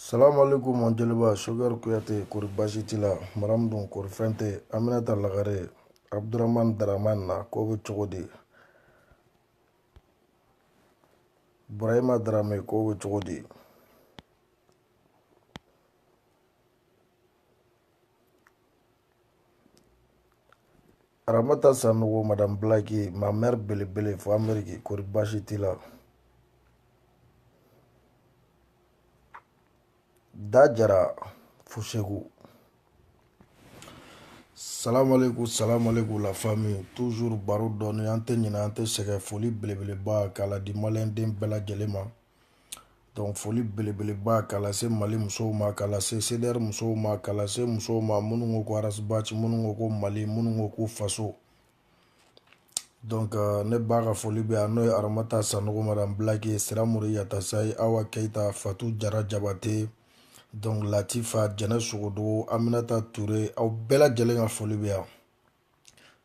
Salam alaikum mon jeliba Sugar Kuyate kori basi tila maramdun kori fente Aminata Lagare Abdurrahman Daraman na ko bɛ cogo di Burahima Darame ko bɛ cogo di Aramata Sanogo Madame Blackie ma mère belebele fo Amérique kori basi tila Da Jara fo Segu. Salam alaikum la famille. Toujours baro dɔɔni an tɛ ɲinɛ an tɛ sɛgɛn foli belebeleba k'a la di maliyɛnden bɛɛ lajɛlen ma. Donc foli belebeleba k'a lase Mali musow ma k'a lase CDR musow ma k'a lase musow ma minnu ko ko arasibaci minnu ko ko Mali minnu ko ko faso. Donc ne b'a ka foli bɛ yan n'o ye Aramata Sanogo Madame Blackie Siramori Yatasayi Awa Keita Fatou Jara Jabate donc Latifa Jɛnɛ Sogodogo Aminata Touré aw bɛɛ lajɛlen ka foli bɛ yan.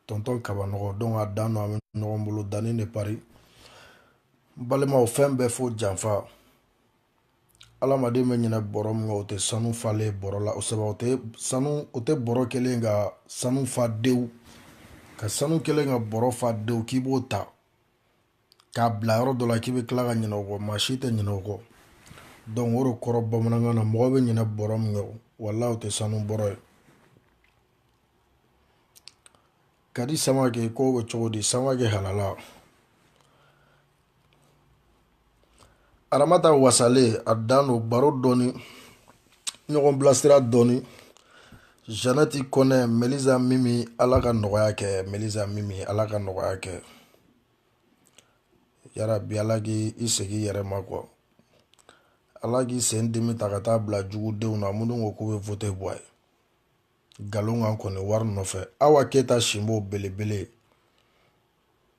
Tonton Kabanɔgɔ donc a dan no an bɛ ɲɔgɔn bolo Dani de Paris. Balimaw fɛn bɛɛ fo janfa. Alamaden bɛ ɲinɛ bɔrɔ min o tɛ sanu falen bɔrɔ la o sɛbɛ o tɛ bɔrɔ kelen ka sanu fa dew ka sanu kelen ka bɔrɔ fa dew k'i b'o ta k'a bila yɔrɔ dɔ la k'i bɛ tila ka ɲinɛ o kɔ maa si tɛ ɲinɛ o kɔ. Donc o de kɔrɔ bamanankan na mɔgɔ bɛ ɲinɛ bɔrɔ min kɔ walahi o tɛ sanu bɔrɔ ye. Kadi Samake ko bɛ cogo di Samake halala. Aramata wasale a dan no baro dɔɔni ɲɔgɔn bilasira dɔɔni. Janati Kone Melisa Mimi ala ka nɔgɔya kɛ Melisa Mimi ala ka nɔgɔya kɛ. Yarabi ala k'i segi yɛrɛ ma quoi. Ala k'i sen dimi ta ka taa bila jugudenw na minnu ko k'u bɛ vote bɔ a ye. Nkalon kan kɔni wari nɔfɛ. Awa Keita Simbo belebele.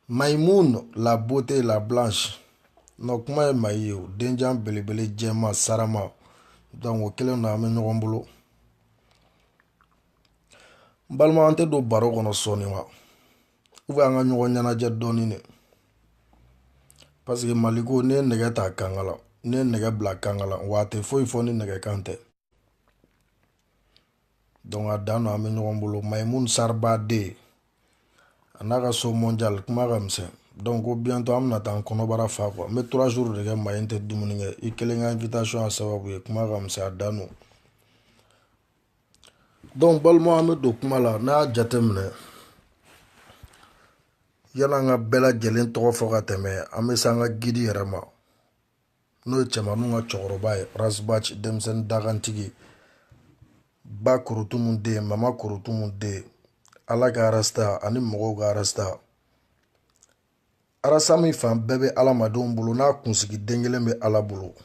Maïmoun la beauté la blanche. No kuma ye Mayi ye o denjan belebele jɛma sarama. Donc o kelen na an bɛ ɲɔgɔn bolo. N balima an tɛ don baro kɔnɔ sɔɔni wa. Ou bien an ka ɲɔgɔn ɲɛnajɛ dɔɔni de. Parce que Mali ko ne ye nɛgɛ ta kanga la. Ne ye nɛgɛ bila kanga la wa a tɛ foyi fɔ ni nɛgɛ kan tɛ. Donc a dan no an bɛ ɲɔgɔn bolo. Maïmoun Sarba de a n'a ka so mondial kuma ka misɛn. Donc ko bientôt an bɛna taa an kɔnɔbara fa quoi. N bɛ 3 jours de kɛ Mayi n tɛ dumuni kɛ. I kelen ka invitation a sababu ye kuma ka misɛn a dan no. Donc balima an bɛ don kuma la n'a y'a jate minɛ. Yana an ka bɛɛ lajɛlen tɔgɔ fɔ ka tɛmɛ an bɛ se an ka guide yɛrɛ ma. N'o ye cɛmanninw ka cɛkɔrɔba ye Rasbach denmisɛnnin dakantigi. Ba Korotumu den Mama Korotumu den ala ka arasta ani mɔgɔw ka arasta. Arasa min fan bɛɛ bɛ alamadenw bolo n'a kunsigi den kelen bɛ ala bolo.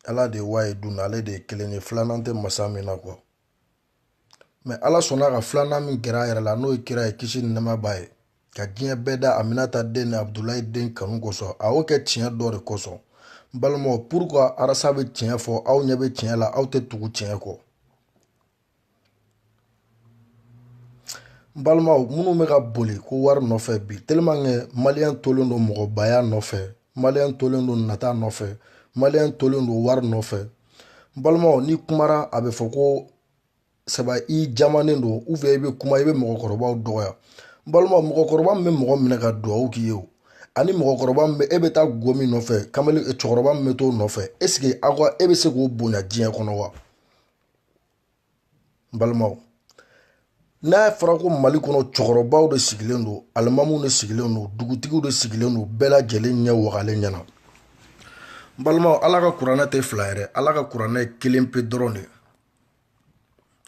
Ala de ye waa ye dun ale de ye kelen ye filanan tɛ masa min na quoi. Mais ala sɔnna ka filanan min gɛrɛ a yɛrɛ la n'o ye kira ye kisi ni nɛɛma b'a ye. Ka diɲɛ bɛɛ da Aminata den ni Abdulayi den kanu kosɔn a y'o kɛ tiɲɛ dɔ de kosɔn. N balimaw pourquoi arasa bɛ tiɲɛ fɔ aw ɲɛ bɛ tiɲɛ la aw tɛ tugu tiɲɛ kɔ. N balimaw minnu bɛ ka boli ko wari nɔfɛ bi tellement que maliyɛn tolen don mɔgɔbaya nɔfɛ maliyɛn tolen don nata nɔfɛ maliyɛn tolen don wari nɔfɛ. N balimaw ni kumara a bɛ fɔ ko saba i jamanen don ou bien i bɛ kuma i bɛ mɔgɔkɔrɔbaw dɔgɔya. N balimaw mɔgɔkɔrɔba min bɛ mɔgɔ minɛ ka duwawu k'i ye o ani mɔgɔkɔrɔba min bɛ e bɛ taa go min nɔfɛ kamalen cɛkɔrɔba min bɛ t'o nɔfɛ est ce que aw ka e bɛ se k'o bonya diɲɛ kɔnɔ wa. N balimaw n'a fɔra ko Mali kɔnɔ cɛkɔrɔbaw de sigilen don alimamuw de sigilen don dugutigiw de sigilen don bɛɛ lajɛlen ɲɛ wagalen ɲɛna. N balimaw ala ka kuranɛ tɛ fila yɛrɛ ala ka kuranɛ ye kelen pe dɔrɔn de.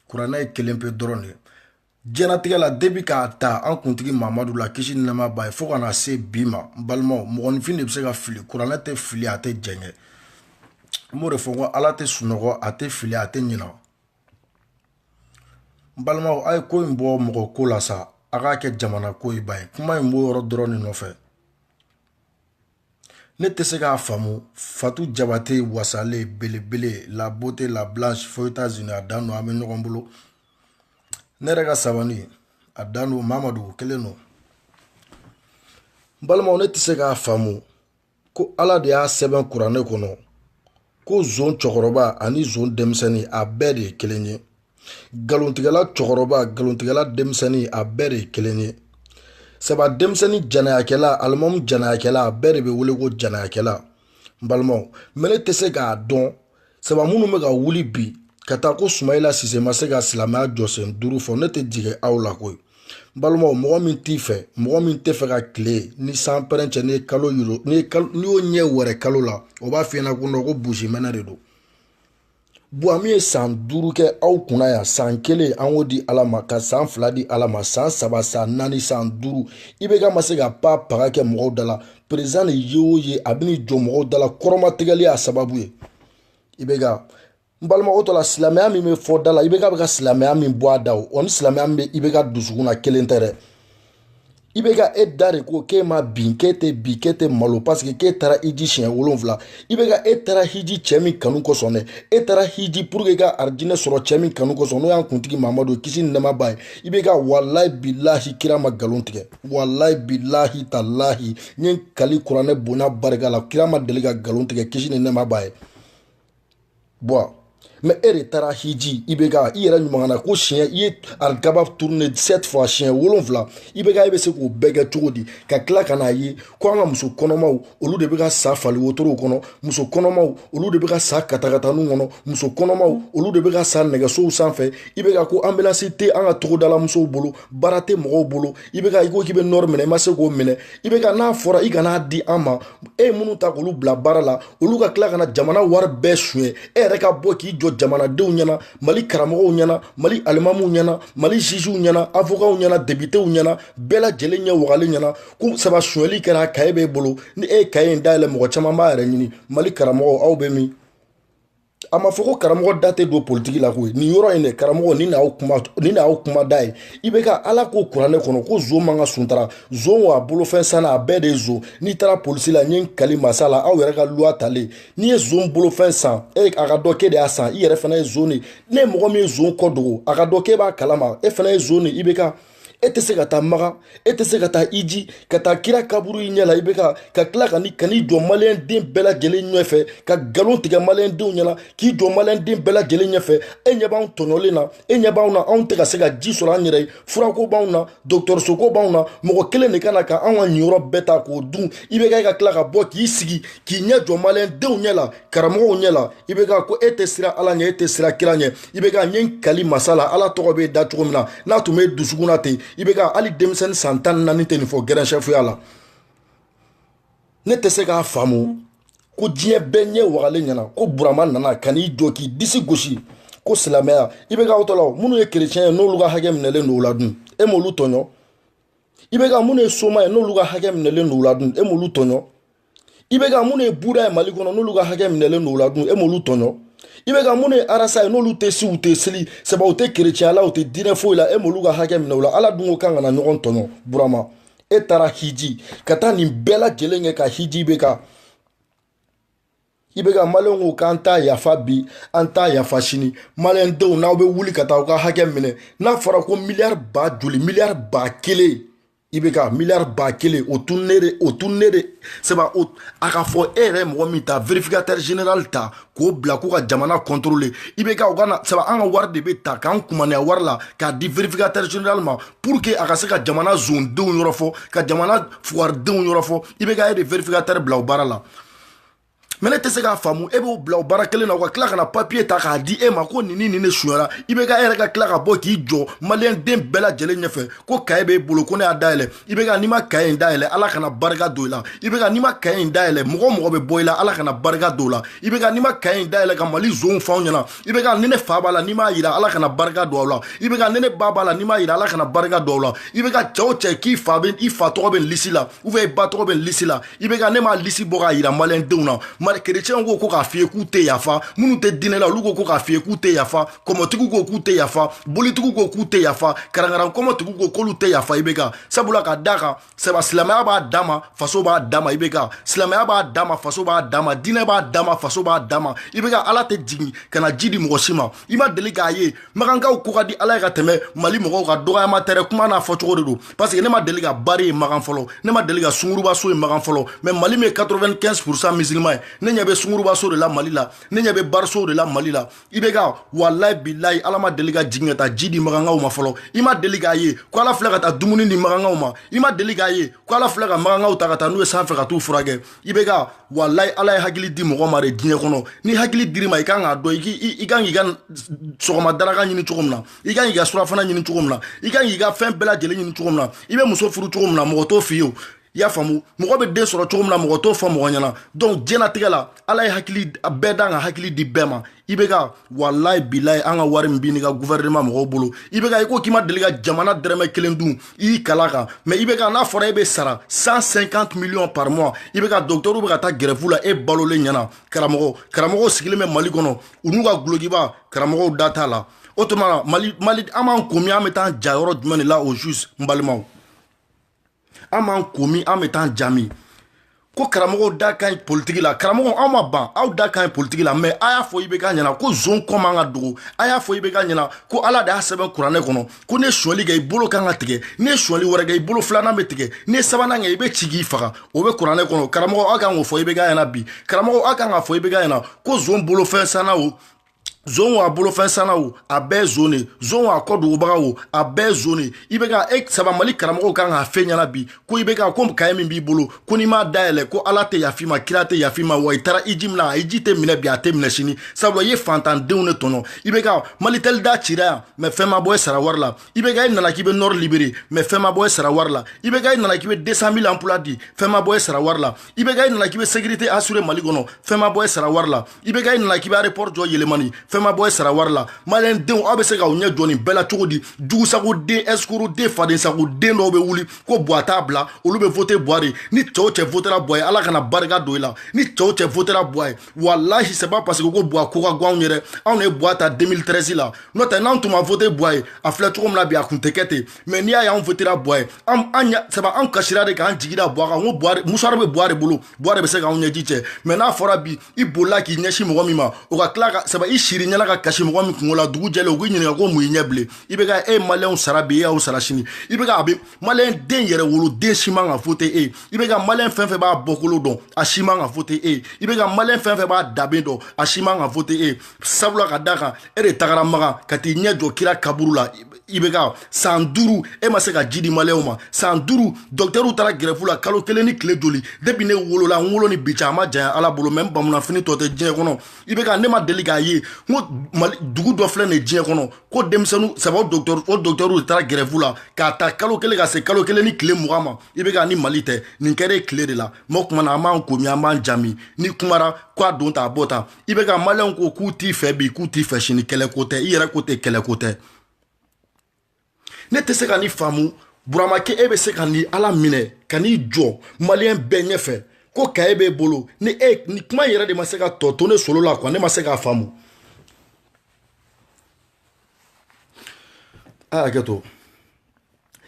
Kuranɛ ye kelen pe dɔrɔn de. Diɲɛlatigɛ la depuis k'a ta an kuntigi Mamadu la kisi ni nɛɛma b'a ye fo ka na se bi ma n balimaw mɔgɔninfin de bɛ se ka fili kuranɛ tɛ fili a tɛ jɛngɛ. N b'o de fɔ ko ala tɛ sunɔgɔ a tɛ fili a tɛ ɲinɛ. N balimaw a ye ko in bɔ mɔgɔ ko la sa a k'a kɛ jamana ko ye ba ye kuma in b'o yɔrɔ dɔrɔn de nɔfɛ. Ne tɛ se k'a faamu Fatou Jabate wasale belebele la beauté la blanche fo États-Unis a dan no an bɛ ɲɔgɔn bolo. Ne yɛrɛ ka sabali a dan no Mamadu kelen no. N balimaw ne tɛ se k'a faamu ko ala de y'a sɛbɛn kuranɛ kɔnɔ ko zon cɛkɔrɔba ani zon denmisɛnnin a bɛɛ de ye kelen ye. Galontigɛla cɛkɔrɔba galontigɛla denmisɛnnin a bɛɛ de ye kelen ye. Saba denmisɛnnin janayakɛla alimamu janayakɛla a bɛɛ de bɛ wele ko janayakɛla. N balimaw mais ne tɛ se k'a dɔn saba minnu bɛ ka wuli bi ka taa ko Sumayila Sise ma se ka silamɛya jɔsen 5 fɔ ne tɛ jigin aw la koyi. N balimaw mɔgɔ min t'i fɛ mɔgɔ min tɛ fɛ ka tile ni san pɛrɛn cɛ ni kalo yiro ni y'o ɲɛ wɛrɛ kalo la o b'a f'i ɲɛna ko non ko busi mɛnɛ de don. Buwa min ye san 5 kɛ aw kunna yan san 1 an k'o di Ala ma ka san 2 di Ala ma san 3 san 4 san 5 i bɛ ka ma se ka paga kɛ mɔgɔw da la président de ye o ye a bɛ n'i jɔ mɔgɔw da la kɔrɔmatigɛli y'a sababu ye. I bɛ ka n balima o tɔ la silamɛya min bɛ fɔ da la i bɛ ka silamɛya min bɔ a da o ni silamɛya min bɛ i bɛ ka dusukun na kelen tɛ dɛ. I bɛ ka e da de ko k'e ma bin k'e tɛ malo parce que k'e taara hiji siɲɛ 7 i bɛ ka e taara hiji cɛ min kanu kosɔn dɛ e taara hiji pour que i ka arijinɛ sɔrɔ cɛ min kanu kosɔn n'o y'an kuntigi Mamadu kisi ni nɛɛma b'a ye i bɛ ka walayi bilahi kira ma nkalon tigɛ walayi bilahi talahi n ye kali kuranɛ bonya barika la kira ma deli ka nkalon tigɛ kisi ni nɛɛma b'a ye. Bon mais e de taara hiji i bɛ ka i yɛrɛ ɲuman na ko siɲɛ i ye alikaba tourner 7 fois siɲɛ 7 i bɛ ka e bɛ se k'o bɛɛ kɛ cogo di ka tila ka n'a ye ko an ka muso kɔnɔmaw olu de bɛ ka sa fali wotorow kɔnɔ muso kɔnɔmaw olu de bɛ ka sa katakataninw kɔnɔ muso kɔnɔmaw olu de bɛ ka sa nɛgɛsow sanfɛ i bɛ ka ko ambulance tɛ an ka togodala musow bolo baara tɛ mɔgɔw bolo i bɛ ka i ko k'i bɛ nɔri minɛ i ma se k'o minɛ i bɛ ka n'a fɔra i kana di an ma e ye minnu ta k'olu bila baara la olu ka tila ka na jamana wari bɛɛ suɲɛ e yɛrɛ ka bɔ k'i jɔ jamanadenw ɲɛna Mali karamɔgɔw ɲɛna Mali alimamuw ɲɛna Mali jugew ɲɛna avocaw ɲɛna députéw ɲɛna bɛɛ lajɛlen ɲɛ wagalen ɲɛna ko saba suɲɛli kɛra kaye b'e bolo ni e ye kaye in dayɛlɛ mɔgɔ caman b'a yɛrɛ ɲini Mali karamɔgɔw aw bɛ min a ma fɔ ko karamɔgɔ da tɛ don politiki la koyi nin yɔrɔ in de karamɔgɔ ni n'aw kuma da ye i bɛ ka Ala ko kuranɛ kɔnɔ ko zon man ka suntara zon wa bolofɛn sanna a bɛɛ de ye zon n'i taara polisi la n ye n kali masa la aw yɛrɛ ka loi talen n'i ye zon bolofɛn san a ka dɔn k'e de y'a san i yɛrɛ fana ye zon de ne mɔgɔ min ye zon kɔ dogo a ka dɔn k'e b'a kalama e fana ye zon de i bɛ ka e tɛ se ka taa maga e tɛ se ka taa hiji ka taa kira kaburu i ɲɛ la i bɛ ka tila ka n'i jɔ maliyɛnden bɛɛ lajɛlen ɲɛfɛ ka nkalon tigɛ maliyɛndenw ɲɛna k'i jɔ maliyɛnden bɛɛ lajɛlen ɲɛfɛ e ɲɛ b'anw tɔɲɔlen na e ɲɛ b'anw na anw tɛ ka se ka ji sɔrɔ an yɛrɛ ye furako b'anw na dɔgɔtɔrɔsoko b'anw na mɔgɔ kelen de ka na ka anw ka nin yɔrɔ bɛɛ ta k'o dun i bɛ ka tila ka bɔ k'i sigi k'i ɲɛ jɔ maliyɛndenw ɲɛ la karamɔgɔw ɲɛ la i bɛ ko e tɛ siran Ala ɲɛ e tɛ siran kira ɲɛ i bɛ n ye n kali masa la Ala tɔgɔ b'e da cogo min na n'a tun b'e dusukun na ten i bɛ ka hali denmisɛnnin san 14 tɛ nin fɔ gɛrɛnsɛfuya la ne tɛ se k'a faamu ko diɲɛ bɛɛ ɲɛ wagalen ɲɛna ko Burama nana ka n'i jɔ k'i disi gosi ko silamɛya i bɛ ka aw minnu ye chrétien ye n'olu ka hakɛ minɛlen don o la dun e m'olu tɔɲɔ i bɛ minnu ye soma ye n'olu ka hakɛ minɛlen don o la dun e m'olu tɔɲɔ i bɛ minnu ye buda ye Mali kɔnɔ n'olu ka hakɛ minɛlen don o la dun e m'olu tɔɲɔ i bɛ minnu ye arasa ye n'olu tɛ si u tɛ seli saba u tɛ chrétien la u tɛ diinɛ foyi la e m'olu ka hakɛ minɛ o la Ala dun ko kan ka na ɲɔgɔn tɔɲɔ Burama e taara hiji ka taa nin bɛɛ lajɛlen kɛ ka hiji i bɛ ka maliyɛnw ko k'an t'a yafa bi an t'a yafa sini maliyɛndenw n'aw bɛ wuli ka taa aw ka hakɛ minɛ n'a fɔra ko miliyari ba joli miliyari ba kelen i bɛ ka miliyari ba kelen o tun ne de seba a ka fɔ e yɛrɛ mɔgɔ min ta vérificateur général ta k'o bila k'u ka jamana contrôler i bɛ ka u ka na seba an ka wari de bɛ ta k'an kumaniya wari la k'a di vérificateur général ma pour que a ka se ka jamana zondenw yɔrɔ fɔ ka jamana fugaridenw yɔrɔ fɔ i bɛ ka e de vérificateur bila o baara la mais ne tɛ se k'a faamu e b'o bila o baara kelen na u ka tila ka na papier ta k'a di e ma ko nin ni nin de suɲɛra i bɛ ka e yɛrɛ ka tila ka bɔ k'i jɔ maliyɛnden bɛɛ lajɛlen ɲɛfɛ ko kaye b'e bolo ko ne y'a dayɛlɛ i bɛ ka n'i ma kaye in dayɛlɛ Ala kana barika don i la i bɛ ka n'i ma kaye in dayɛlɛ mɔgɔ bɛ bɔ i la Ala kana barika don o la i bɛ ka n'i ma kaye in dayɛlɛ ka Mali zonw f'anw ɲɛna i bɛ ka ni ne fa b'a la n'i m'a yira Ala kana barika don aw la i bɛ ka ni ne ba b'a la n'i m'a yira Ala kana barika don aw la i bɛ ka cɛ o cɛ k'i fa tɔgɔ bɛ lisi la ou bien i ba tɔgɔ bɛ lisi la i bɛ ka ne m'a lisi bɔ k'a yira maliyɛndenw na chrétiens ko k'a f'i ye k'u tɛ yafa minnu tɛ diinɛ la olu ko k'a f'i ye k'u tɛ yafa kɔmɔtigiw ko k'u tɛ yafa bolitigiw ko k'u tɛ yafa karangaran kɔmɔtigiw ko k'olu tɛ yafa i bɛ ka sabula ka d'a kan saba silamɛya b'a d'a ma faso b'a d'a ma i bɛ ka silamɛya b'a d'a ma faso b'a d'a ma diinɛ b'a d'a ma faso b'a d'a ma i bɛ ka Ala tɛ jigin ka na ji di mɔgɔ si ma i ma deli k'a ye magankaw ko ka di Ala ye ka tɛmɛ Mali mɔgɔw ka dɔgɔyama tɛ dɛ kuma n'a fɔcogo de don parce que ne ma deli ka bari ye magan fɔlɔ ne ma deli ka sunguruba so ye magan fɔlɔ mais Mali min ye 95% musulman ye ne ɲɛ bɛ sungurubaso de la Mali la ne ɲɛ bɛ bariso de la Mali la i bɛ ka wallahi billahi Ala ma deli ka jigin ka taa ji di magankaw ma fɔlɔ i ma deli k'a ye ko Ala filɛ ka taa dumuni di magankaw ma i ma deli k'a ye ko Ala filɛ ka magankaw ta ka taa n'u ye sanfɛ ka t'u furakɛ i bɛ ka wallahi Ala ye hakili di mɔgɔ ma de diɲɛ kɔnɔ ni hakili dir'i ma i kan k'a dɔn i kan k'i ka sɔgɔma daraka ɲini cogo min na i kan k'i ka surafana ɲini cogo min na i kan k'i ka fɛn bɛɛ lajɛlen ɲini cogo min na i bɛ muso furu cogo min na mɔgɔ t'o f'i ye i y'a faamu mɔgɔ bɛ den sɔrɔ cogo min na mɔgɔ t'o fɔ mɔgɔ ɲɛna donc diɲɛlatigɛ la Ala ye hakili bɛɛ da ka hakili di bɛɛ ma i bɛ ka wallahi billahi an ka wari min b'i ni ka gouvernement mɔgɔw bolo i bɛ ka i ko k'i ma deli ka jamana dɛrɛmɛ kelen dun i y'i kala kan mais i bɛ ka n'a fɔra e bɛ sara 150 millions par mois i bɛ ka docteur bɛ ka taa grève la e balolen ɲɛna karamɔgɔw sigilen bɛ Mali kɔnɔ u n'u ka gulokiba karamɔgɔw da t'a la o tuma na Mali an b'an komi an bɛ taa ja yɔrɔ jumɛn de la au juste n balimaw an b'an komi an bɛ taa jami ko karamɔgɔw da ka ɲi politiki la karamɔgɔw aw ma ban aw da ka ɲi politiki la mais a y'a fɔ i bɛ ka ɲɛna ko zone kɔ man ka dogo a y'a fɔ i bɛ ka ɲɛna ko Ala de y'a sɛbɛn kuranɛ kɔnɔ ko ne sɔnli kɛ i bolo kan ka tigɛ ne sɔnli wɛrɛ kɛ i bolo filanan bɛ tigɛ ne sabanan kɛ i bɛ ci k'i faga o bɛ kuranɛ kɔnɔ karamɔgɔw aw kan k'o fɔ i bɛ ka ɲɛna bi karamɔgɔw aw kan ka fɔ i bɛ ka ɲɛna ko zone bolofɛn sanna o zone wa bolofɛn sanna o a bɛɛ zone zone wa kɔdogobaga o a bɛɛ zone i bɛ ka saba Mali karamɔgɔw kan k'a fɛn ɲɛna bi ko i bɛ ka ko kaye min b'i bolo ko n'i m'a dayɛlɛ ko Ala tɛ yafi ma kira tɛ yafi ma wa i taara iji min na a iji tɛ minɛ bi a tɛ minɛ sini sabula i ye fantandenw de tɔɲɔ i bɛ ka Malitel da cira yan mais fɛn ma bɔ e sara wari la i bɛ ka i nana k'i bɛ nord libéré mais fɛn ma bɔ e sara wari la i bɛ ka i nana k'i bɛ 200 000 emploi di fɛn ma bɔ e sara wari la i bɛ ka i nana k'i bɛ sécurité assuré Mali kɔnɔ fɛn ma bɔ e sara wari la i bɛ ka i nana k'i bɛ aéroport jɔ yɛlɛmani fɛn ma bɔ e sara wari la Malien denw aw bɛ se k'aw ɲɛ jɔ nin bɛɛ la cogo di jugusago den escroc den fadensago den dɔw bɛ wuli ko Buwa t'a bila olu bɛ voter Buwa de ni cɛ o cɛ votera Buwa ye Ala kana barika don i la ni cɛ o cɛ votera Buwa ye wallahi c'est pas parce que ko Buwa ko ka go anw yɛrɛ anw ye Buwa ta 2013 la n'o tɛ n'anw tun ma voter Buwa ye a filɛ cogo min na bi a kun tɛ kɛ ten mais n'i y'a ye anw votera Buwa ye c'est pas anw kasira de k'an jigida Buwa kan n ko Buwa musuwari bɛ Buwa de bolo Buwa de bɛ se k'anw ɲɛji cɛ mais n'a fɔra bi i bolila k'i ɲɛsin mɔgɔ min ma o ka tila ka c'est pas i siri ɲɛna ka kasi mɔgɔ min kungo la dugu jɛlen u k'i ɲininka ko mun y'i ɲɛ bilen i bɛ ka e maliyɛnw sara bi e y'aw sara sini i bɛ ka a bɛ maliyɛn den yɛrɛ wolo den si man ka voter e i bɛ ka maliyɛn fɛn fɛn b'a bɔkolo dɔn a si man ka voter e i bɛ ka maliyɛn fɛn fɛn b'a daben dɔn a si man ka voter e sabula ka d'a kan e de tagara Makan ka t'i ɲɛ jɔ kira kaburu la i bɛ ka san 5 e ma se ka ji di maliyɛnw ma san 5 docteurw taara grève la kalo 1 ni tile joli depuis ne wolola n wolo ni bi cɛ a ma janya Ala bolo même bamunafini tɔ tɛ diɲɛ kɔnɔ i bɛ ka ne ma deli k'a ye n ko dugu dɔ filɛ nin diɲɛ kɔnɔ ko denmisɛnninw saba o docteurw de taara grève la k'a ta kalo 1 ka se kalo 1 ni tile 20 ma i bɛ ka ni Mali tɛ nin kɛra tile de la o tuma na an b'an komi an b'an jami ni kumara ko a don ta a bɔ ta i bɛ ka maliyɛnw ko k'u t'i fɛ bi k'u t'i fɛ sini kɛlɛ ko tɛ i yɛrɛ ko tɛ kɛlɛ ko tɛ ne tɛ se ka ni faamu Burama ke e bɛ se ka ni Ala minɛ ka n'i jɔ maliyɛn bɛɛ ɲɛfɛ ko kaye b'e bolo ni kuma in yɛrɛ de ma se ka tɔ to ne solo la quoi ne ma se k'a faamu a hakɛ to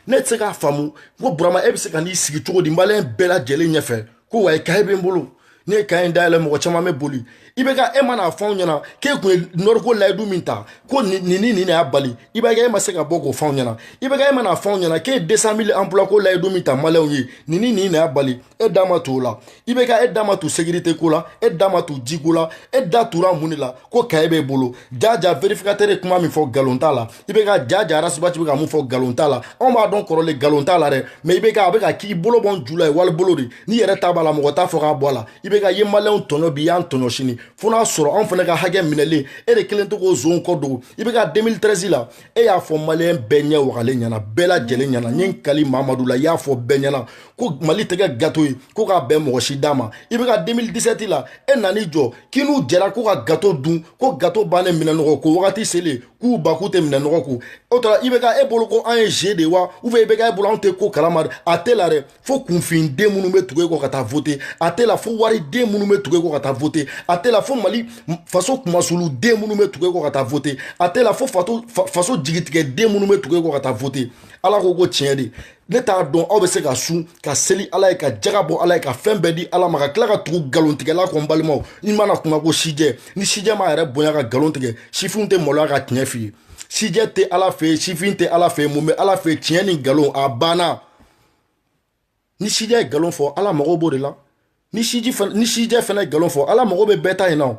ne tɛ se k'a faamu ko Burama e bɛ se ka n'i sigi cogo di maliyɛn bɛɛ lajɛlen ɲɛfɛ ko wa kaye bɛ n bolo ne ye kaye in dayɛlɛ mɔgɔ caman bɛ boli i bɛ ka e mana fɔ anw ɲɛna k'e kun ye nɔriko layidu min ta ko nin de y'a bali i bɛ kɛ e ma se ka bɔ k'o fɔ anw ɲɛna i bɛ kɛ e mana fɔ anw ɲɛna k'e ye 200 000 emploi ko layidu min ta maliyɛnw ye nin de y'a bali e da ma t'o la i bɛ ka e da ma t'u sécurité ko la e da ma t'u jiko la e da t'ura mun de la ko kaye b'e bolo jaja vérificateur ye kuma min fɔ nkalon t'a la i bɛ ka jaja arasibaci bɛ ka mun fɔ nkalon t'a la anw b'a dɔn kɔrɔlen nkalon t'a la dɛ mais i bɛ ka a bɛ ka k'i bolo bɔ n ju la ye wali bolo de n'i yɛrɛ ta b'a la mɔgɔ t'a fɔ k'a bɔ a la i bɛ ka ye maliyɛnw tɔɲɔ bi i y'an tɔɲɔ sini fo n'a sɔrɔ anw fana ka hakɛ minɛlen e de kelen to k'o zone kɔ dogo i bɛ ka 2013 la e y'a fɔ maliyɛn bɛɛ ɲɛ wagalen ɲɛna bɛɛ lajɛlen ɲɛna n ye n kali Mamadu la i y'a fɔ bɛɛ ɲɛna ko Mali tɛ kɛ gâteau ye ko k'a bɛn mɔgɔ si d'a ma i bɛ ka 2017 la e nan'i jɔ k'i n'u jɛra ko ka gâteau dun ko gâteau bannen minɛnɔgɔ ko wagati selen k'u ba k'u tɛ minɛnɔgɔ ko o tora i bɛ ka e bolo ko an ye G de wa ou bien i bɛ ka e bolo anw tɛ ko kalama a tɛ la dɛ fo kunfin den minnu bɛ tugu e kɔ ka taa voter a tɛ la fo wari den minnu bɛ tugu e kɔ ka taa voter a tɛ la fo Mali faso kumasulu den minnu bɛ tugu e kɔ ka taa voter a tɛ la fo faso jigitigɛ den minnu bɛ tugu e kɔ ka taa voter Ala ko tiɲɛ de ne t'a dɔn aw bɛ se ka sun ka seli Ala ye ka jaga bɔ Ala ye ka fɛn bɛɛ di Ala ma ka tila ka tugu nkalontigɛla kɔ n balimaw i mana kuma ko sijɛ ni sijɛ m'a yɛrɛ bonya ka nkalon tigɛ sifinw tɛ maloya ka tiɲɛ f'i ye sijɛ tɛ Ala fɛ yen sifin tɛ Ala fɛ yen mun bɛ Ala fɛ yen tiɲɛ ni nkalon a banna ni sijɛ ye nkalon fɔ Ala mago b'o de la ni siji fana galon fɔ ala mago bɛ bɛɛ ta yen nɔ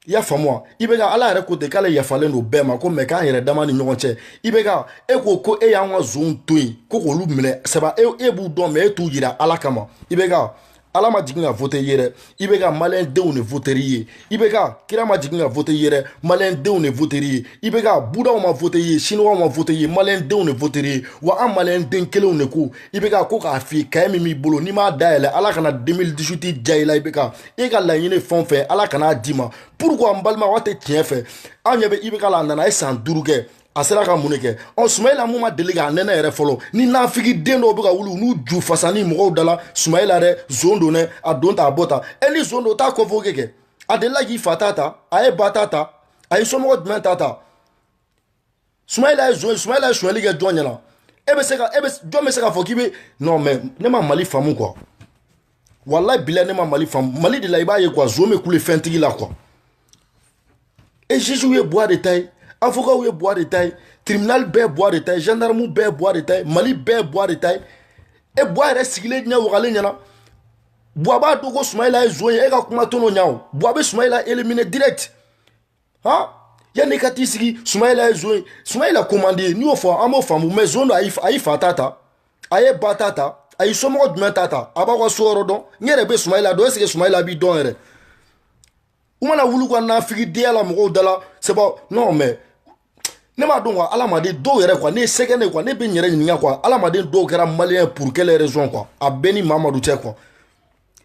i y'a faamu i bɛ ka ala yɛrɛ ko ten k'ale yafalen don bɛɛ ma ko mɛ k'an yɛrɛ dama ni ɲɔgɔn cɛ i bɛ ka e ko e y'an ka zonw to yen ko k'olu minɛ saba e b'u dɔn mɛ e t'u yira ala kama i bɛ ka ala ma jigin ka vote i ye dɛ i bɛ ka maliyɛndenw de voter i ye i bɛ ka kira ma jigin ka vote i ye dɛ maliyɛndenw de voter i ye i bɛ ka budaw ma vote i ye siniwaw ma vote i ye maliyɛndenw de voter i ye wa an maliyɛnden kelenw de ko i bɛ ka ko k'a f'i kaye min b'i bolo n'i m'a dayɛlɛ ala kana 2018 ja i la i bɛ ka e ka laɲini fɛn o fɛn ala kana d'i ma pourquoi n balima wa tɛ tiɲɛ fɛ an ɲɛ bɛ i bɛ ka la a nana a ye san 5 kɛ a sera ka mun de kɛ Sumayila mun ma deli k'a nɛnɛ yɛrɛ fɔlɔ ni nafigi den dɔw bɛ ka wuli n'u ju fasani mɔgɔw dala Sumayila dɛ zon don dɛ a don ta a bɔ ta ni zon don t'a kɔfɔ kɛ a delila k'i fa ta a ye ba ta a ye somɔgɔ jumɛn ta Sumayila ye zon Sumayila ye sonyɛli kɛ jɔn ɲɛna jɔn bɛ se k'a fɔ k'i bɛ non mais ne ma Mali faamu quoi wallahi bilahi ne ma Mali faamu Mali de la i b'a ye quoi zon bɛ kule fɛntigi la quoi et juges ye bois de ta ye avocat ye bois de ta ye tribunal bɛɛ bois de ta ye gendarme bɛɛ bois de ta ye Mali bɛɛ bois de ta ye e bois yɛrɛ sigilen ɲɛ wagalen ɲɛna bois b'a dɔn ko Sumayila ye zon ye e ka kuma to n'o ɲa o bois bɛ Sumayila éliminer direct han yanni ka t'i sigi Sumayila ye zon ye Sumayila commandé n'i y'o fɔ an b'o faamu mais zon don a y'i fa ta a ye ba ta a y'i somɔgɔ jumɛn ta a b'aw ka so yɔrɔ dɔn n yɛrɛ bɛ Sumayila dɔn est-ce que Sumayila b'i dɔn yɛrɛ u mana wuli ka nafigidenya la mɔgɔw dala c'est pas non mais ne m'a dɔn quoi alamaden dɔw yɛrɛ quoi ne ye sɛgɛnɛ quoi ne bɛ n yɛrɛ ɲininka quoi alamaden dɔw kɛra maliyɛn pour quelle raison quoi a bɛɛ ni Mamadu cɛ quoi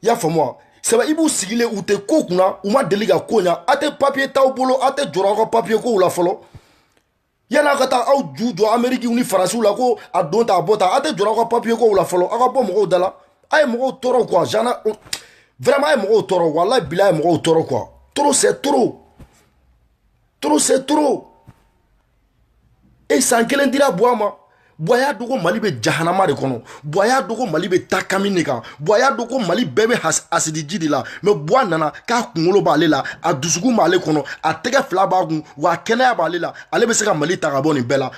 i y'a faamu wa c'est vrai i b'u sigilen u tɛ ko kunna u ma deli ka ko ɲa a tɛ papier t'aw bolo a tɛ jɔrɔ aw ka papier kow la fɔlɔ yanni aw ka taa aw ju jɔ Amérique ni Faransiw la ko a don ta a bɔ ta a tɛ jɔrɔ aw ka papier kow la fɔlɔ aw ka bɔ mɔgɔw da la a ye mɔgɔw tɔɔrɔ quoi vraiment a ye mɔgɔw tɔɔrɔ wallahi bilahi a ye mɔgɔw tɔɔrɔ quoi trop c'est trop c'est trop e san kelen dira Buwa ma Buwa y'a dɔn ko Mali bɛ jahanama de kɔnɔ Buwa y'a dɔn ko Mali bɛ taa kami de kan Buwa y'a dɔn ko Mali bɛɛ bɛ asidiji de la mais Buwa nana k'a kunkolo b'ale la a dusukun b'ale kɔnɔ a tɛgɛ fila b'a kun wa a kɛnɛya b'ale la ale bɛ se ka Mali ta ka bɔ nin bɛɛ la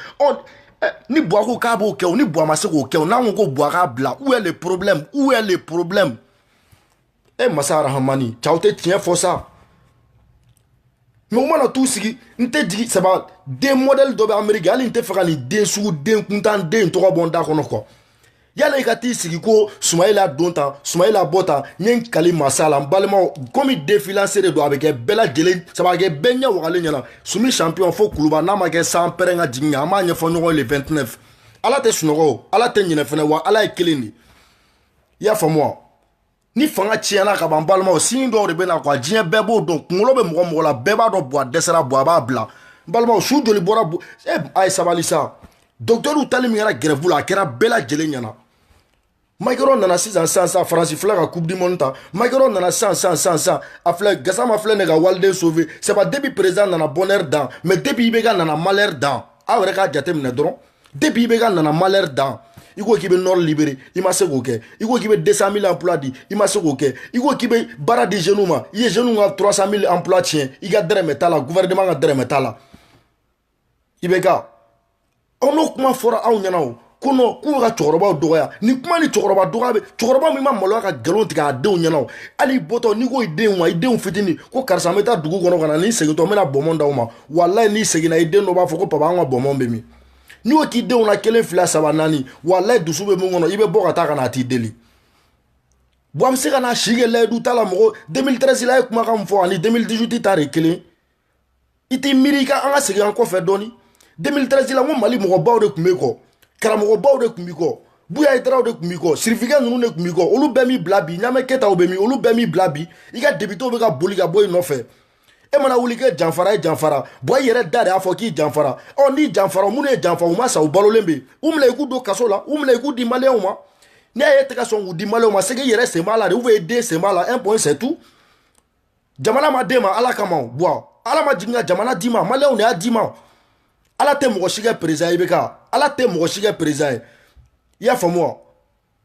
ni Buwa ko k'a b'o kɛ o ni Buwa ma se k'o kɛ o n'an ko ko Buwa k'a bila où est le problème Masa Rahamani cɛw tɛ tiɲɛ fɔ sa mais u mana t'u sigi n tɛ jigi saba den modèle dɔ bɛ Amérique hali n tɛ fɛ ka nin den sugu den kuntan den tɔgɔ bɔ n da kɔnɔ quoi yala i ka t'i sigi ko Sumayila don tan Sumayila bɔ tan n ye n kali masa la n balimaw komi défilancé de don a bɛ kɛ bɛɛ lajɛlen saba a bɛ kɛ bɛɛ ɲɛ wagalen ɲɛna Sumi champion fo Kuluba n'a ma kɛ san pɛrɛn ka jigin an b'a ɲɛfɔ ɲɔgɔn ye le 29 ala tɛ sunɔgɔ o ala tɛ ɲinɛ fɛnɛ wa ala ye kelen de i y'a faamu wa ni fanga tiɲɛna ka ban balimaw sini dɔw de bɛ na quoi diɲɛ bɛɛ b'o dɔn kunkolo bɛ mɔgɔ la bɛɛ b'a dɔn Buwa dɛsɛra Buwa b'a bila balimaw su joli bɔra a ye sabali sa docteur tali min kɛra grève la a kɛra bɛɛ lajɛlen ɲɛna Macron nana sisan Faransi filɛ ka coupe du monde ta Macron nana sisan a filɛ Gassama filɛ ne ka waliden sauver c'est pas depuis président nana bonheur dan mais depuis IBK nana malheur dan aw yɛrɛ k'a jateminɛ dɔrɔn depuis IBK nana malheur dan i ko k'i bɛ nord libéré i ma se k'o kɛ i ko k'i bɛ 200 000 emplois di i ma se k'o kɛ i ko k'i bɛ baara di jeunes ma i ye jeunes ka 300 000 emplois tiɲɛ i ka dɛrɛmɛ t'a la gouvernement ka dɛrɛmɛ t'a la IBK n'o kuma fɔra anw ɲɛna o ko non k'u ka cɛkɔrɔbaw dɔgɔya ni kuma ni cɛkɔrɔba dɔgɔya bɛ cɛkɔrɔba min ma maloya ka nkalon tigɛ a denw ɲɛna o hali bɔtɔ n'i ko i denw ma i denw fitinin ko karisa n bɛ taa dugu kɔnɔ ka na ni segintɔ n bɛna bɔnbɔn d'aw ma walayi n'i seginna i den dɔ b'a fɔ ko papa an ka bɔnbɔn bɛ min n'i y'o k'i denw na 1 2 3 4 walayi dusu bɛ mun kɔnɔ i bɛ bɔ ka taa ka na a t'i deli Buwa bɛ se ka na si kɛ layidu t'a la mɔgɔ 2013 la a ye kumakan min fɔ ani 2018 ta de kelen i t'i miiri i ka an ka segin an kɔfɛ dɔɔni 2013 la n ko Mali mɔgɔbaw de tun bɛ kɔ karamɔgɔbaw de tun b'i kɔ Buya Aïdaraw de tun b'i kɔ sirifikɛ ninnu de tun b'i kɔ olu bɛɛ m'i bila bi Ɲamɛ Ketaw bɛ min olu bɛɛ m'i bila bi i ka débutants bɛ ka boli ka bɔ i nɔfɛ e mana wuli kɛ janfara ye janfara Buwa i yɛrɛ da de y'a fɔ k'i janfara n'i janfara minnu ye janfa u ma sa u balolen bɛ u minɛ i k'u don kaso la u minɛ i k'u di maliyɛnw ma n'i y'a ye e tɛ ka sɔn k'u di maliyɛnw ma c'est que i yɛrɛ sen b'a la de ou bien i den sen b'a la un point c'est tout jamana ma d'e ma ala kama o Buwa ala ma jigin ka jamana d'i ma maliyɛnw de y'a d'i ma ala tɛ mɔgɔ si kɛ président IBK ala tɛ mɔgɔ si kɛ président ye i y'a faamu wa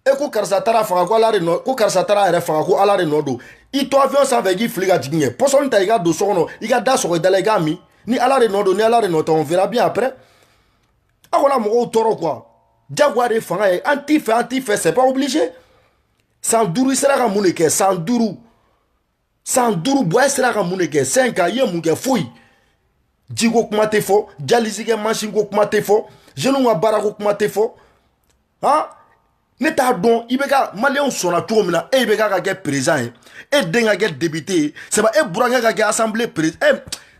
e ko karisa taara faga ko ala de nɔ ko karisa taara yɛrɛ faga ko ala de nɔ don i to avion sanfɛ k'i fili ka jigin kɛ pɔsɔni ta i ka don so kɔnɔ i ka da sɔgɔ i da la i k'a min ni ala de nɔ don ni ala de nɔ tɛ on verra bien après a kana mɔgɔw tɔɔrɔ quoi jagoya de fanga ye an t'i fɛ c'est pas obligé san duuru i sera ka mun de kɛ san duuru boy sera ka mun de kɛ 5 ans i ye mun kɛ foyi jiko kuma tɛ fɔ jalisi kɛ machine ko kuma tɛ fɔ jeunes ka baara ko kuma tɛ fɔ han ne t'a dɔn i bɛ ka maliyɛnw sɔnna cogo min na e bɛ ka kɛ président ye e den ka kɛ député ye c'est pas e burankɛ ka kɛ assemblée président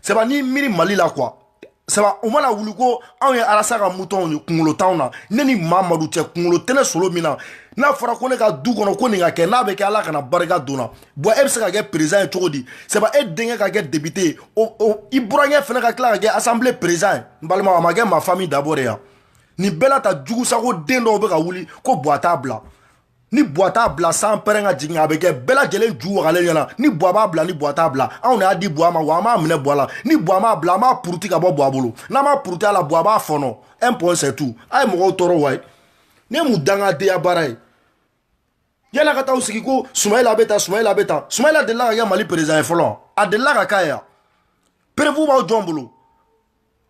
c'est pas ni miiri Mali la quoi c'est pas o mana wuli ko anw ye Arasa ka mouton ni kunkolo t'anw na ne ni Mamadu cɛ kunkolo tɛ ne solo min na n'a fɔra ko ne ka du kɔnɔ ko nin ka kɛ n'a bɛ kɛ Ala kana barika don na bon e bɛ se ka kɛ président ye cogo di c'est pas e denkɛ ka kɛ député ye i burankɛ fana ka tila ka kɛ assemblée président ye n balima a ma kɛ ma famille d'abord yan ni bɛɛ la ta jugu sago den dɔw bɛ ka wuli ko Buwa t'a bila ni Buwa t'a bila san pɛrɛn ka jigin a bɛ kɛ bɛɛ lajɛlen ju wagalen ɲɛna ni Buwa b'a bila ni Buwa t'a bila anw de y'a di Buwa ma wa an b'a minɛ Buwa la ni Buwa m'a bila an b'a puruti ka bɔ Buwa bolo n'an m'a puruti a la Buwa b'a fɔnɔ un point c'est tout a ye mɔgɔw tɔɔrɔ wa ye ne ye mun dangadenya baara ye yala ka taa sigi ko Sumayila bɛ tan Sumayila bɛ tan Sumayila delila ka kɛ Mali président ye fɔlɔ a delila ka k'a ye prévu b'aw jɔn bolo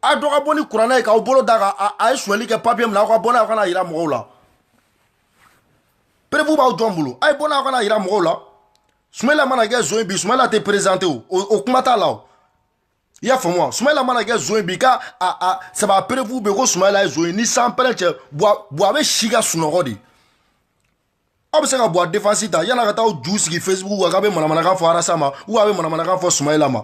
a dɔ ka bɔ ni kuranɛ ye k'aw bolo da kan a ye suɲɛli kɛ papier min na aw ka bɔ n'a ye aw kana yira mɔgɔw la prévu b'aw jɔn bolo a ye bɔ n'a ye aw kana yira mɔgɔw la Sumayila mana kɛ zon ye bi Sumayila tɛ présenté o kuma t'a la o i y'a faamu wa Sumayila mana kɛ zon ye bi ka c'est pas prévu bɛ ko Sumayila ye zon ye ni san pɛrɛn cɛ Buwa bɛ si ka sunɔgɔ de aw bɛ se ka Buwa défense ta yan'a ka taa aw ju sigi Facebook kan k'a bɛ manamanakan fɔ Arasa ma ou a bɛ manamanakan fɔ Sumayila ma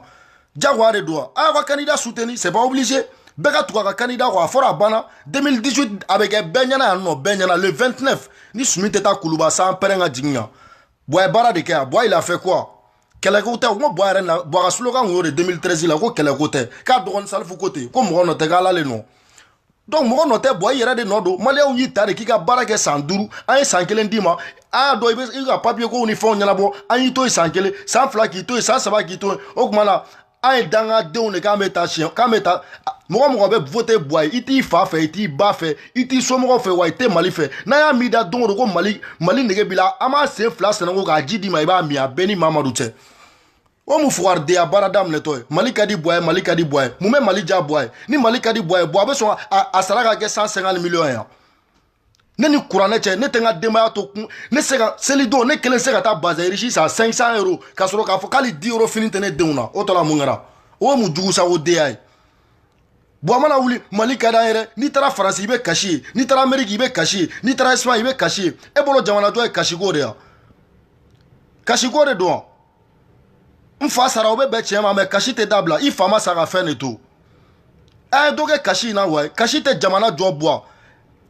jagoya de don wa a y'aw ka candidat soutenir c'est pas obligé bɛɛ ka tugu a ka candidat kɔ a fɔra a banna 2018 a bɛ kɛ bɛɛ ɲɛna yan nɔ bɛɛ ɲɛna le 29 ni Sumi tɛ taa Kuluba san pɛrɛn ka jigin kan Buwa ye baara de kɛ yan Buwa il a fait quoi kɛlɛko tɛ ko Buwa yɛrɛ na Buwa ka slogan kun y'o de 2013 la ko kɛlɛko tɛ k'a dɔgɔnin Salifu ko ten ko mɔgɔ nɔ tɛ k'Ala le nɔ donc mɔgɔ nɔ tɛ Buwa i yɛrɛ de nɔ don maliyɛnw y'i ta de k'i ka baara kɛ san 5 an ye san 1 d'i ma a y'a dɔn i ka papier kow ni fɛnw ɲɛnabɔ an y'i to yen san 1 san 2 k'i to yen san 3 k'i to yen o tuma na an ye dangadenw de k'an bɛ taa siɲɛ k'an bɛ taa mɔgɔ mɔgɔ bɛ voter Buwa ye i t'i fa fɛ i t'i ba fɛ i t'i somɔgɔw fɛ wa i tɛ Mali fɛ n'a y'a mi da don o don ko Mali nege b'i la an b'a sen 2 sɛnɛko k'a ji d'i ma i b'a min a bɛɛ ni Mamadu cɛ o mun fugaridenya baara daminɛtɔ ye Mali ka di Buwa ye Mali ka di Buwa ye mun bɛ Mali diya Buwa ye ni Mali ka di Buwa ye Buwa bɛ sɔn a sara ka kɛ 150 millions yan ne ni kuranɛ cɛ ne tɛ n ka denbaya to kun ne se ka selidon ne kelen se ka taa bazɛrisi san 500 euros ka sɔrɔ k'a fɔ k'ali 10 euros fini tɛ ne denw na o tɔ la mun kɛra o ye mun jugu sago denya ye Buwa mana wuli Mali ka d'an yɛrɛ n'i taara Faransi i bɛ kasi ye n'i taara Amérique i bɛ kasi ye n'i taara Espagne i bɛ kasi ye e bolo jamanajɔ ye kasiko de ye kasiko de don n fa sara o bɛ bɛn tiɲɛ ma mɛ kasi tɛ dabila i fa ma sa ka fɛn de to a ye dɔ kɛ kasi in na wa kasi tɛ jamana jɔ Buwa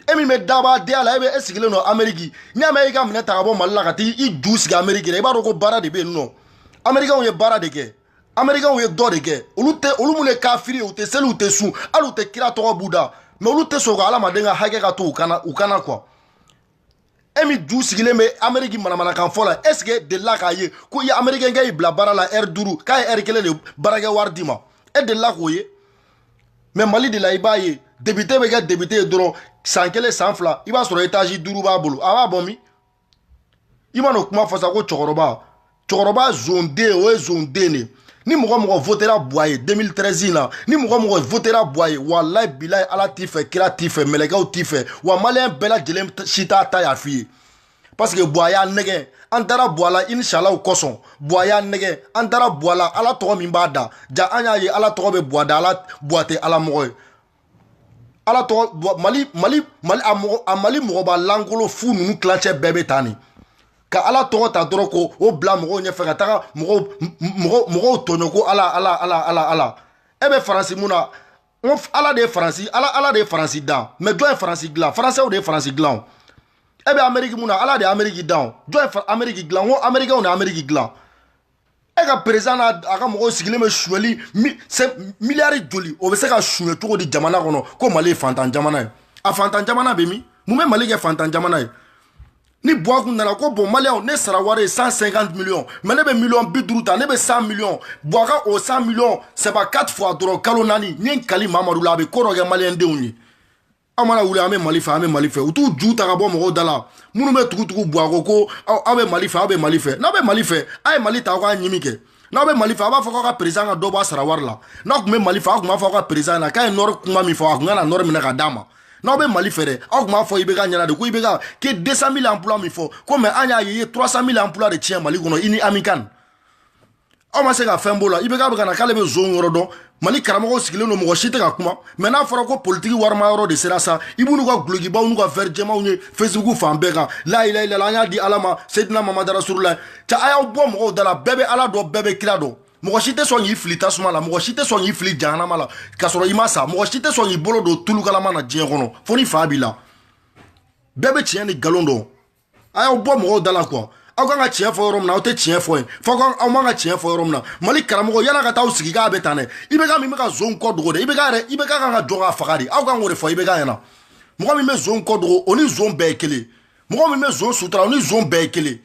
e min bɛ daba den a la e sigilen don Amérique n'i y'a mɛn i ka minɛ ta ka bɔ Mali la ka taa i ju sigi Amérique la i b'a dɔn ko baara de bɛ yen nɔ Américains ye baara de kɛ Américains ye dɔ de kɛ olu mun ye kafiri ye u tɛ seli u tɛ sun hali u tɛ kira tɔgɔ b'u da mais olu tɛ sɔn ka adamaden ka hakɛ ka to u kana quoi e min ju sigilen bɛ Amérique manamanakan fɔ la est ce que delila k'a ye ko i ye Américain kɛ y'i bila baara la heure 5 k'a ye heure 1 de baarakɛ wari d'i ma e delila k'o ye mais Mali de la i b'a ye député bɛ kɛ député ye dɔrɔn san 1 san 2 i b'a sɔrɔ étage 5 b'a bolo a b'a bɔ min i ma n'o kuma fɔ sa ko cɛkɔrɔba zonden o ye zonden de ni mɔgɔ mɔgɔ votera Buwa ye 2013 in na ni mɔgɔ mɔgɔ votera Buwa ye walayi bilayi Ala t'i fɛ kira t'i fɛ mɛlɛkɛw t'i fɛ wa maliyɛn bɛɛ lajɛlen si t'a ta y'a f'i ye parce que Buwa y'a nɛgɛ an taara Buwa la inshallah o kosɔn Buwa y'a nɛgɛ an taara Buwa la Ala tɔgɔ min b'a da ja an y'a ye Ala tɔgɔ bɛ Buwa da Buwa tɛ Ala mɔgɔ ye Ala tɔgɔ Mali mɔgɔba langolo fu ninnu tilancɛ bɛɛ bɛ taa nin ka Ala tɔgɔ ta dɔrɔn ko o bila mɔgɔw ɲɛfɛ ka taga mɔgɔw tɔɲɔ ko Ala e bɛ Faransi mun na Ala de ye Faransi dan mais jɔn ye Faransi dilan Français de ye Faransi dilan e bɛ Amérique mun na Ala de ye Amérique dan jɔn ye Amérique dilan ko Américains de ye Amérique dilan e ka président n'a a ka mɔgɔw sigilen bɛ suɲɛli miliyari joli o bɛ se ka suɲɛ cogo di jamana kɔnɔ ko Mali ye fantan jamana ye a fantan jamana bɛ min mun bɛ Mali kɛ fantan jamana ye ni Buwa kun nana ko bon maliyɛnw ne sara wari ye 150 millions mais ne bɛ miliyɔn 50 ta ne bɛ 100 millions Buwa ka o 100 millions c'est pas 4 fois dɔrɔn kalo 4 ni n kali Mamadu la a bɛ ko dɔ kɛ maliyɛndenw ye aw mana wuli an bɛ Mali fɛ u t'u ju ta ka bɔ mɔgɔw da la minnu bɛ tugu Buwa ko aw bɛ Mali fɛ n'aw bɛ Mali fɛ a ye Mali ta aw k'a ɲimi kɛ n'aw bɛ Mali fɛ a b'a fɔ k'aw ka président ka dɔ bɔ a sara wari la n'aw tun bɛ Mali fɛ aw tun b'a fɔ aw ka président na k'a ye nɔri kuma min fɔ a tun ka na nɔri minɛ ka d'a ma n'aw bɛ Mali fɛ dɛ aw kun b'a fɔ IBK ɲɛna de ko IBK que 200 000 emplois min fɔ ko mais an y'a ye 300 000 emplois de tiɲɛ Mali kɔnɔ i ni Amikan aw ma se ka fɛn b'o la IBK bɛ ka na k'ale bɛ zone yɔrɔ dɔn Mali karamɔgɔw sigilen don mɔgɔ si tɛ ka kuma mais n'a fɔra ko politique warima yɔrɔ de sera sa i b'u n'u ka gulokibaw n'u ka verre jɛmanw ye Facebook fan bɛɛ kan la ilaha illallah an y'a di Ala ma Seydina Mamadu Rasulullah cɛ a y'aw bɔ mɔgɔw da la bɛɛ bɛ Ala dɔn bɛɛ bɛ kira dɔn mɔgɔ si tɛ sɔn k'i fili tasuma la mɔgɔ si tɛ sɔn k'i fili jahanama la k'a sɔrɔ i ma sa mɔgɔ si tɛ sɔn k'i bolo don tulukalama na diɲɛ kɔnɔ fo ni fa b'i la bɛɛ bɛ tiɲɛ ni nkalon dɔn a y'aw bɔ mɔgɔw da la quoi aw kan ka tiɲɛ fɔ yɔrɔ min na aw tɛ tiɲɛ fɔ yen fɔ aw man ka tiɲɛ fɔ yɔrɔ min na Mali karamɔgɔ yala ka taa aw sigi k'a bɛ tan dɛ IBK min bɛ ka zone kɔ dogo dɛ IBK kan ka jɔ k'a faga de aw kan k'o de fɔ IBK ɲɛna mɔgɔ min bɛ zone kɔ dogo o ni zone bɛɛ ye kelen mɔgɔ min bɛ zone sutura o ni zone bɛɛ ye kelen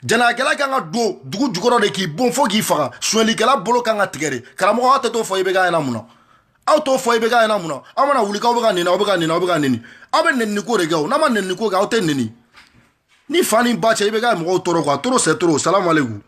jɛnɛyakɛla kan ka don dugu jukɔrɔ de k'i bon fo k'i faga suɲɛlikɛla bolo kan ka tigɛ de karamɔgɔ aw tɛ t'o fɔ IBK ɲɛna mun na aw t'o fɔ IBK ɲɛna mun na aw mana wuli k'aw bɛ ka nɛni aw bɛ ka nɛni aw bɛ ka nɛni aw bɛ nɛni ko de kɛ o n'a ma nɛni ko kɛ aw tɛ nɛni ni fa ni ba cɛ IBK ye mɔgɔw tɔɔrɔ quoi trop c'est trop salam alaikum